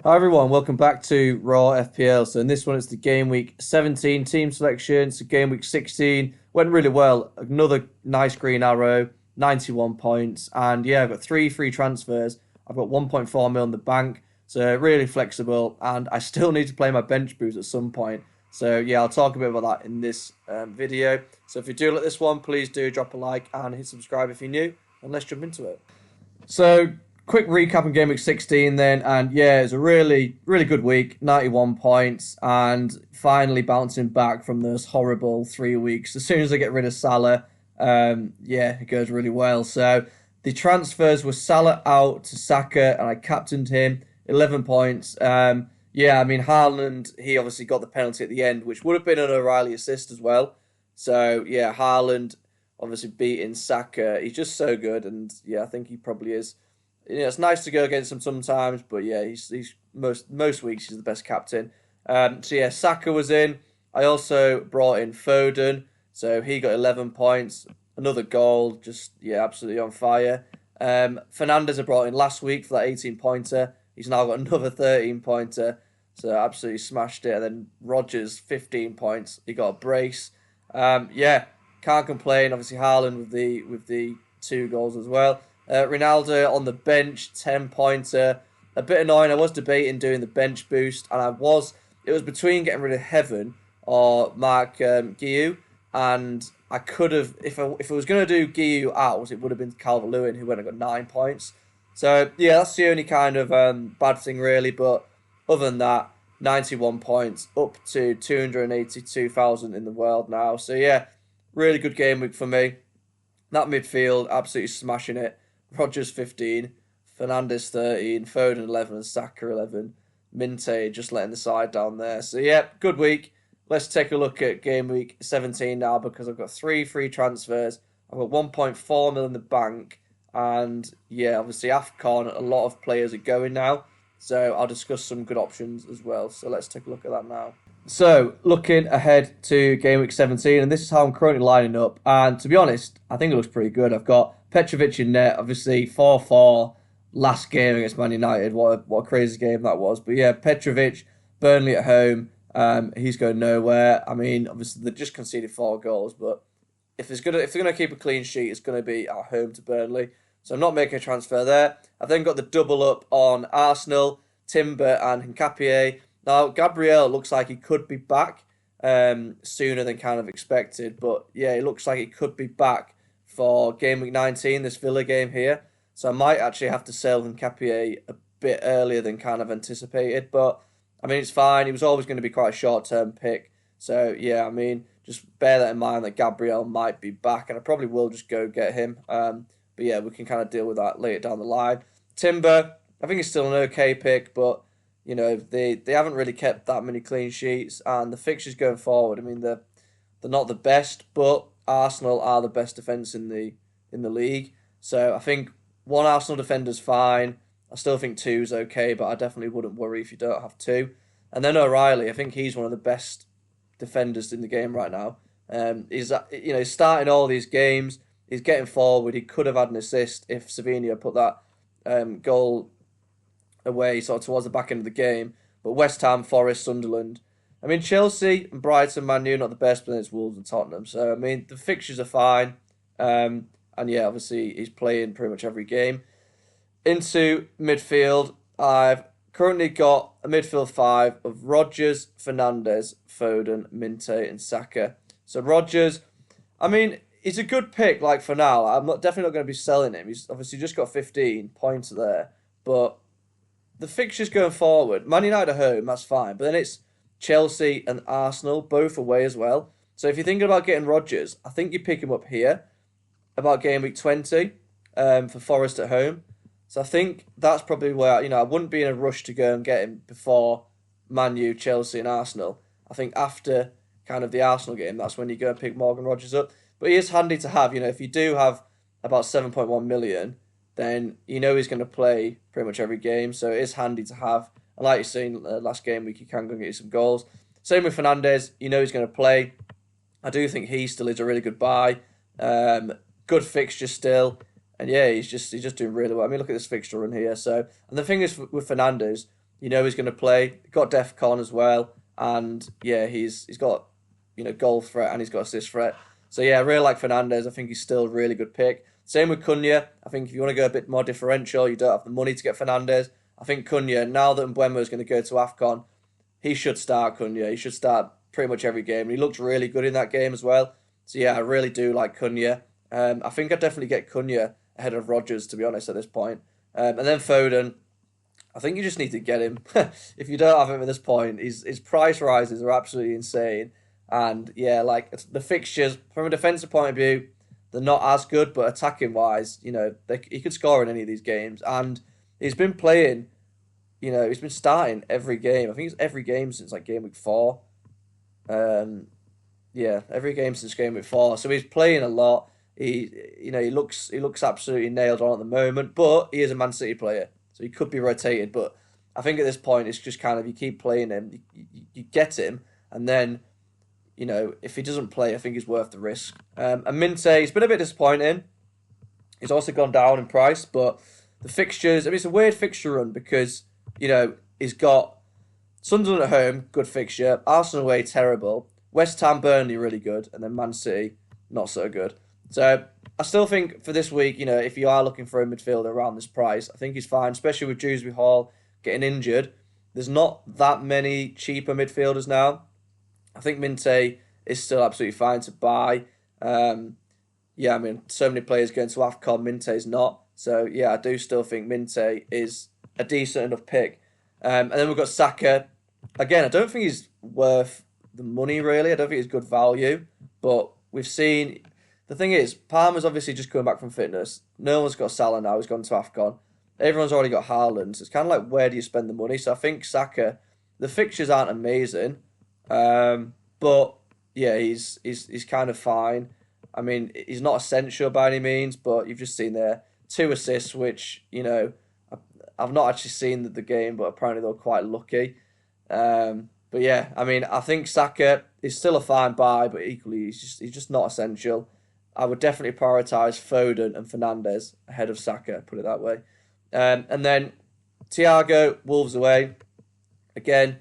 Hi everyone, welcome back to RAW.FPL. So in this one, it's the game week 17 team selection. So game week 16 went really well. Another nice green arrow, 91 points, and yeah, I've got three free transfers. I've got 1.4 mil in the bank, so really flexible, and I still need to play my bench boost at some point. So yeah, I'll talk a bit about that in this video. So if you do like this one, please do drop a like and hit subscribe if you're new, and let's jump into it. So, quick recap of Game Week 16 then, and yeah, it was a really good week, 91 points, and finally bouncing back from those horrible 3 weeks. As soon as I get rid of Salah, yeah, it goes really well. So, the transfers were Salah out to Saka, and I captained him, 11 points. Yeah, I mean, Haaland, he obviously got the penalty at the end, which would have been an O'Reilly assist as well. So, yeah, Haaland obviously beating Saka. He's just so good, and yeah, I think he probably is. Yeah, it's nice to go against him sometimes, but yeah, he's most weeks he's the best captain. So yeah, Saka was in. I also brought in Foden, so he got 11 points, another goal, just yeah, absolutely on fire. Fernandez I brought in last week for that 18 pointer. He's now got another 13 pointer, so absolutely smashed it. And then Rodgers 15 points. He got a brace. Yeah, can't complain. Obviously, Haaland with the two goals as well. Ronaldo on the bench, 10 pointer. A bit annoying. I was debating doing the bench boost, and it was between getting rid of Heaven or Mark Guiu, and I could have if I was going to do Guiu out, it would have been Calvert-Lewin who went and got 9 points. So yeah, that's the only kind of bad thing really. But other than that, 91 points, up to 282,000 in the world now. So yeah, really good game week for me. That midfield, absolutely smashing it. Rodgers 15, Fernandez 13, Foden 11, and Saka 11. Minte just letting the side down there. So yeah, good week. Let's take a look at game week 17 now because I've got three free transfers. I've got 1.4 mil in the bank. And yeah, obviously AFCON, a lot of players are going now. So I'll discuss some good options as well. So let's take a look at that now. So, looking ahead to game week 17, and this is how I'm currently lining up. And to be honest, I think it looks pretty good. I've got Petrovic in net, obviously 4-4 last game against Man United. What a crazy game that was. But yeah, Petrovic, Burnley at home, he's going nowhere. I mean, obviously they just conceded 4 goals, but if they're gonna keep a clean sheet, it's gonna be at home to Burnley. So I'm not making a transfer there. I've then got the double up on Arsenal, Timber and Nkapie. Now, Gabriel looks like he could be back sooner than kind of expected. But yeah, it looks like he could be back for game week 19, this Villa game here. So I might actually have to sell Nkapie a bit earlier than kind of anticipated. But I mean, it's fine. He was always going to be quite a short-term pick. So yeah, I mean, just bear that in mind that Gabriel might be back. And I probably will just go get him. But yeah, we can kind of deal with that later down the line. Timber, I think he's still an okay pick, but you know, they haven't really kept that many clean sheets, and the fixtures going forward. I mean, they're not the best, but Arsenal are the best defence in the league. So I think one Arsenal defender's fine. I still think two's okay, but I definitely wouldn't worry if you don't have two. And then O'Reilly, I think he's one of the best defenders in the game right now. He's starting all these games. He's getting forward. He could have had an assist if Savinho put that goal away sort of towards the back end of the game. But West Ham, Forest, Sunderland. I mean, Chelsea and Brighton, Man U, not the best, but it's Wolves and Tottenham. So, I mean, the fixtures are fine. And yeah, obviously, he's playing pretty much every game. Into midfield, I've currently got a midfield five of Rodgers, Fernandez, Foden, Minte, and Saka. So, Rodgers, I mean, he's a good pick, like, for now. Definitely not going to be selling him. He's obviously just got 15 points there. But the fixtures going forward, Man United at home, that's fine. But then it's Chelsea and Arsenal, both away as well. So if you're thinking about getting Rodgers, I think you pick him up here, about game week 20 for Forest at home. So I think that's probably where, I wouldn't be in a rush to go and get him before Man U, Chelsea and Arsenal. I think after kind of the Arsenal game, that's when you go and pick Morgan Rodgers up. But he is handy to have, if you do have about 7.1 million, then he's going to play pretty much every game. So it is handy to have. And like you've seen last game week, you can go and get you some goals. Same with Fernandez. He's going to play. I do think he still is a really good buy. Good fixture still. And yeah, he's just doing really well. I mean, look at this fixture run here. So, and the thing is with Fernandez, You know he's going to play. Got Def Con as well, and yeah, he's got goal threat and he's got assist threat. So yeah, I really like Fernandez. I think he's still a really good pick. Same with Cunha. I think if you want to go a bit more differential, you don't have the money to get Fernandez. I think Cunha, now that Mbeumo is going to go to AFCON, he should start Cunha. He should start pretty much every game. And he looked really good in that game as well. So yeah, I really do like Cunha. I think I'd definitely get Cunha ahead of Rodgers, to be honest, at this point. And then Foden, I think you just need to get him. If you don't have him at this point, his price rises are absolutely insane. And yeah, like the fixtures, from a defensive point of view, they're not as good, but attacking wise, he could score in any of these games. And he's been playing, he's been starting every game. I think it's every game since like game week 4. Yeah, every game since game week 4. So he's playing a lot. He looks absolutely nailed on at the moment, but he is a Man City player, so he could be rotated. But I think at this point, it's just kind of you keep playing him, you get him, and then if he doesn't play, I think he's worth the risk. And Minte, he's been a bit disappointing. He's also gone down in price, but the fixtures, it's a weird fixture run because, he's got Sunderland at home, good fixture. Arsenal away, terrible. West Ham, Burnley, really good. And then Man City, not so good. So I still think for this week, if you are looking for a midfielder around this price, I think he's fine, especially with Dewsbury Hall getting injured. There's not that many cheaper midfielders now. I think Minte is still absolutely fine to buy. Yeah, I mean, so many players going to AFCON, Minte's not. So, yeah, I do still think Minte is a decent enough pick. And then we've got Saka. Again, I don't think he's worth the money, really. I don't think he's good value. But we've seen... The thing is, Palmer's obviously just coming back from fitness. No one's got Salah now. He's gone to AFCON. Everyone's already got Haaland. So it's kind of like, where do you spend the money? So I think Saka... The fixtures aren't amazing. But yeah, he's kind of fine. I mean, he's not essential by any means, but you've just seen there 2 assists, which I've not actually seen the game, but apparently they're quite lucky. But yeah, I mean, I think Saka is still a fine buy, but equally he's just not essential. I would definitely prioritise Foden and Fernandez ahead of Saka, put it that way. And then Thiago, Wolves away. Again,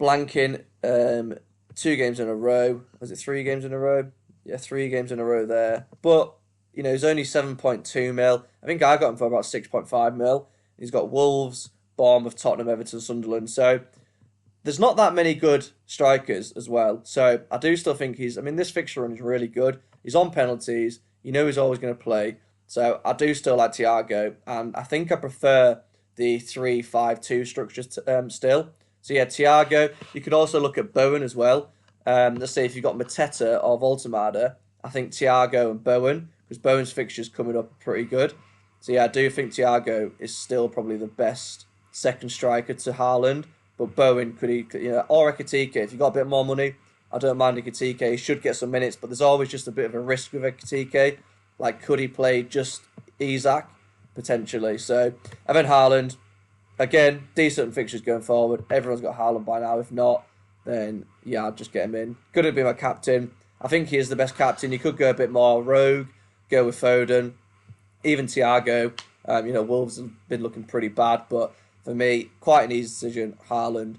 blanking 2 games in a row. Was it 3 games in a row? Yeah, 3 games in a row there. But, he's only 7.2 mil. I think I got him for about 6.5 mil. He's got Wolves, Bournemouth, Tottenham, Everton, Sunderland. So there's not that many good strikers as well. So I do still think this fixture run is really good. He's on penalties. He's always going to play. So I do still like Thiago. And I think I prefer the 3-5-2 structure still. So yeah, Thiago. You could also look at Bowen as well. Let's say if you've got Mateta or Voltemada, I think Thiago and Bowen, because Bowen's fixture's coming up pretty good. So yeah, I do think Thiago is still probably the best second striker to Haaland. But Bowen or Ekitike, if you've got a bit more money, I don't mind Ekitike. He should get some minutes, but there's always just a bit of a risk with Ekitike. Like, could he play just Isak? Potentially. So, and then Haaland, again, decent fixtures going forward. Everyone's got Haaland by now. If not, then yeah, I'd just get him in. Gonna be my captain. I think he is the best captain. You could go a bit more rogue, go with Foden, even Thiago. Wolves have been looking pretty bad, but for me, quite an easy decision, Haaland.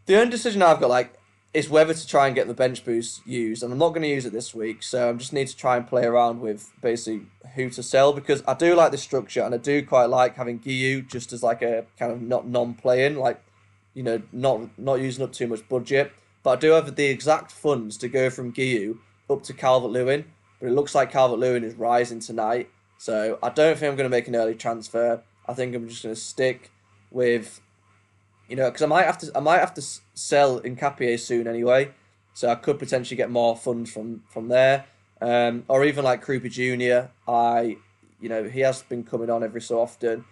The only decision I've got is whether to try and get the bench boost used, and I'm not going to use it this week, so I just need to try and play around with basically who to sell, because I do like the structure, and I do quite like having Guiu just as like a kind of not non-playing, not using up too much budget. But I do have the exact funds to go from Guiu up to Calvert-Lewin, but it looks like Calvert-Lewin is rising tonight, so I don't think I'm going to make an early transfer. I think I'm just going to stick with, because I might have to sell Nkapie soon anyway, so I could potentially get more funds from there, or even like Krupa Jr. He has been coming on every so often.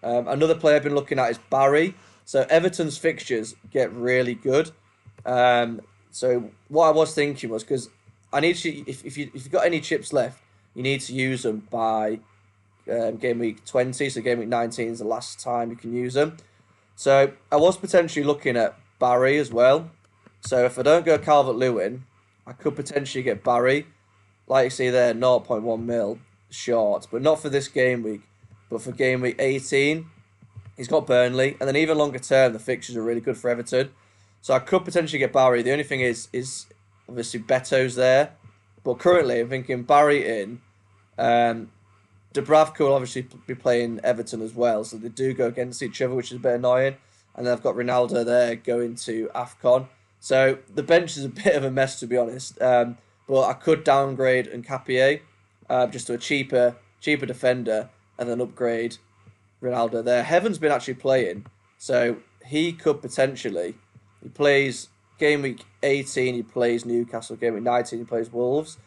Another player I've been looking at is Barry. So Everton's fixtures get really good. So what I was thinking was, because I need to, if you've got any chips left, you need to use them by game week 20. So game week 19 is the last time you can use them. So I was potentially looking at Barry as well. So if I don't go Calvert-Lewin, I could potentially get Barry. Like you see there, 0.1 mil short, but not for this game week, but for game week 18. He's got Burnley, and then even longer term, the fixtures are really good for Everton. So I could potentially get Barry. The only thing is obviously Beto's there, but currently I'm thinking Barry in. Dubravka will obviously be playing Everton as well, so they do go against each other, which is a bit annoying. And then I've got Ronaldo there going to AFCON. So the bench is a bit of a mess, to be honest. But I could downgrade Nkapie just to a cheaper defender and then upgrade Ronaldo there. Heaven's been actually playing, so he could potentially. He plays game week 18, he plays Newcastle. Game week 19, he plays Wolves.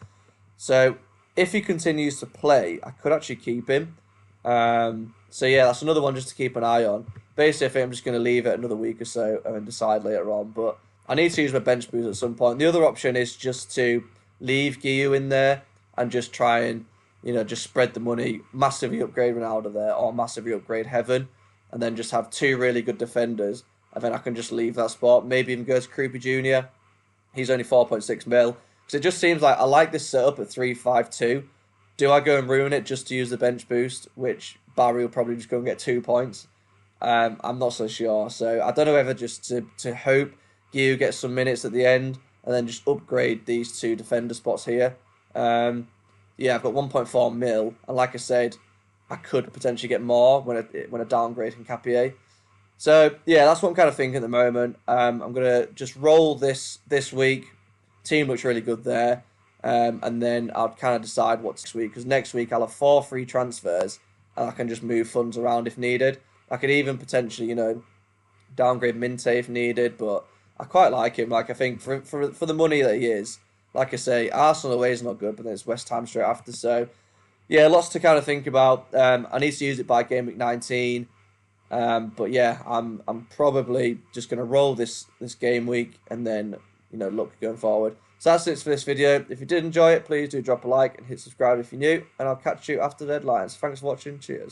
So if he continues to play, I could actually keep him. So yeah, that's another one just to keep an eye on. Basically, I think I'm just going to leave it another week or so and decide later on. But I need to use my bench boost at some point. The other option is just to leave Guiu in there and just try and, just spread the money, massively upgrade Ronaldo there or massively upgrade Heaven, and then just have two really good defenders. And then I can just leave that spot. Maybe even go to Krupa Jr. He's only 4.6 mil. Because it just seems like I like this setup at 3-5-2. Do I go and ruin it just to use the bench boost, which Barry will probably just go and get 2 points? I'm not so sure. So I don't know whether just to hope Guiu gets some minutes at the end and then just upgrade these two defender spots here. Yeah, I've got 1.4 mil. And like I said, I could potentially get more when I downgrade Nkapie. So yeah, that's what I'm kind of thinking at the moment. I'm going to just roll this week. Team looks really good there. And then I'll kind of decide what next week. Because next week I'll have 4 free transfers. And I can just move funds around if needed. I could even potentially, downgrade Minte if needed. But I quite like him. Like, I think for the money that he is, like I say, Arsenal away is not good. But then it's West Ham straight after. So yeah, lots to kind of think about. I need to use it by game week 19. But yeah, I'm probably just going to roll this game week and then, look going forward. So that's it for this video. If you did enjoy it, please do drop a like and hit subscribe if you're new. And I'll catch you after the deadlines. Thanks for watching. Cheers.